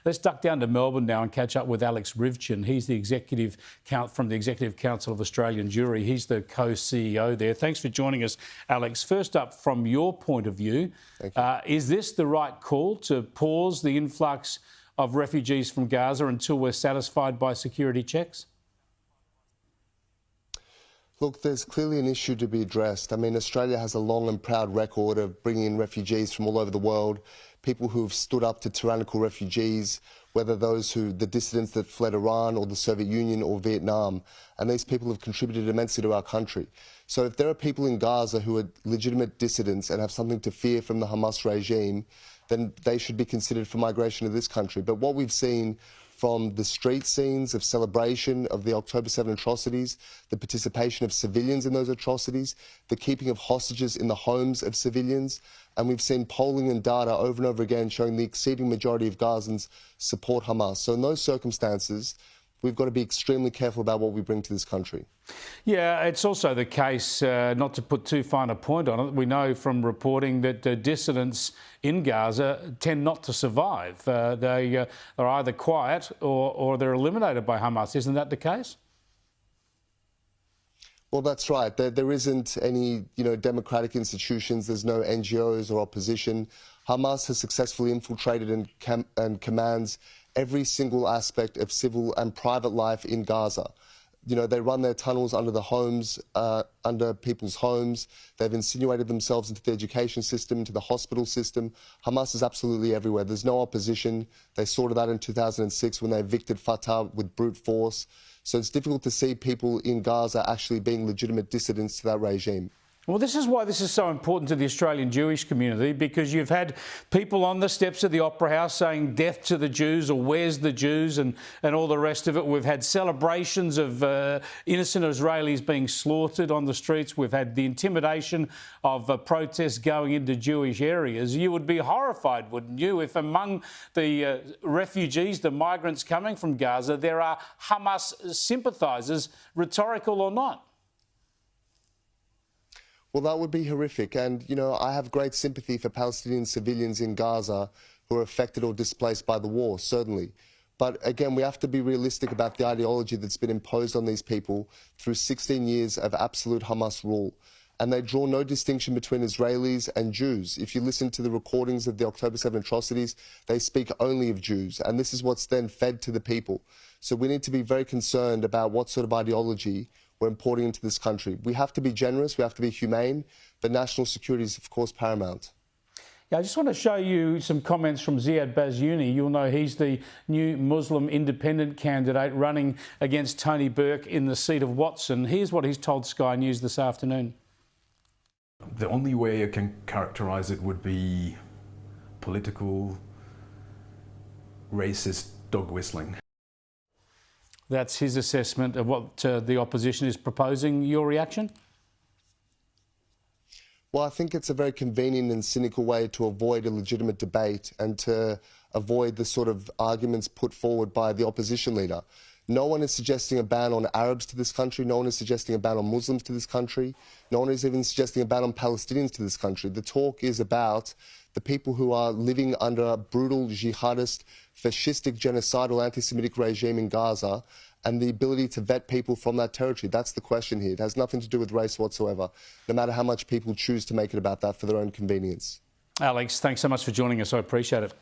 Let's duck down to Melbourne now and catch up with Alex Ryvchin. He's the from the Executive Council of Australian Jewry. He's the co-CEO there. Thanks for joining us, Alex. First up, from your point of view, is this the right call to pause the influx of refugees from Gaza until we're satisfied by security checks? Look, there's clearly an issue to be addressed. I mean, Australia has a long and proud record of bringing in refugees from all over the world, people who have stood up to tyrannical refugees, whether the dissidents that fled Iran or the Soviet Union or Vietnam. And these people have contributed immensely to our country. So if there are people in Gaza who are legitimate dissidents and have something to fear from the Hamas regime, then they should be considered for migration to this country. But what we've seen from the street scenes of celebration of the October 7 atrocities, the participation of civilians in those atrocities, the keeping of hostages in the homes of civilians, and we've seen polling and data over and over again showing the exceeding majority of Gazans support Hamas. So in those circumstances, we've got to be extremely careful about what we bring to this country. Yeah, it's also the case, not to put too fine a point on it, we know from reporting that dissidents in Gaza tend not to survive. They are either quiet or they're eliminated by Hamas. Isn't that the case? Well, that's right. There isn't any, democratic institutions. There's no NGOs or opposition. Hamas has successfully infiltrated and commands every single aspect of civil and private life in Gaza. They run their tunnels under the homes, under people's homes. They've insinuated themselves into the education system, into the hospital system. Hamas is absolutely everywhere. There's no opposition. They sorted that in 2006 when they evicted Fatah with brute force. So it's difficult to see people in Gaza actually being legitimate dissidents to that regime. Well, this is why this is so important to the Australian Jewish community, because you've had people on the steps of the Opera House saying death to the Jews or where's the Jews and all the rest of it. We've had celebrations of innocent Israelis being slaughtered on the streets. We've had the intimidation of protests going into Jewish areas. You would be horrified, wouldn't you, if among the refugees, the migrants coming from Gaza, there are Hamas sympathisers, rhetorical or not? Well, that would be horrific. And, I have great sympathy for Palestinian civilians in Gaza who are affected or displaced by the war, certainly. But again, we have to be realistic about the ideology that's been imposed on these people through 16 years of absolute Hamas rule. And they draw no distinction between Israelis and Jews. If you listen to the recordings of the October 7 atrocities, they speak only of Jews. And this is what's then fed to the people. So we need to be very concerned about what sort of ideology we're importing into this country. We have to be generous, we have to be humane, but national security is, of course, paramount. Yeah, I just want to show you some comments from Ziad Basiouni. You'll know he's the new Muslim independent candidate running against Tony Burke in the seat of Watson. Here's what he's told Sky News this afternoon. The only way I can characterise it would be political, racist dog whistling. That's his assessment of what the opposition is proposing. Your reaction? Well, I think it's a very convenient and cynical way to avoid a legitimate debate and to avoid the sort of arguments put forward by the opposition leader. No one is suggesting a ban on Arabs to this country. No one is suggesting a ban on Muslims to this country. No one is even suggesting a ban on Palestinians to this country. The talk is about the people who are living under a brutal jihadist, fascistic, genocidal, anti-Semitic regime in Gaza and the ability to vet people from that territory. That's the question here. It has nothing to do with race whatsoever, no matter how much people choose to make it about that for their own convenience. Alex, thanks so much for joining us. I appreciate it.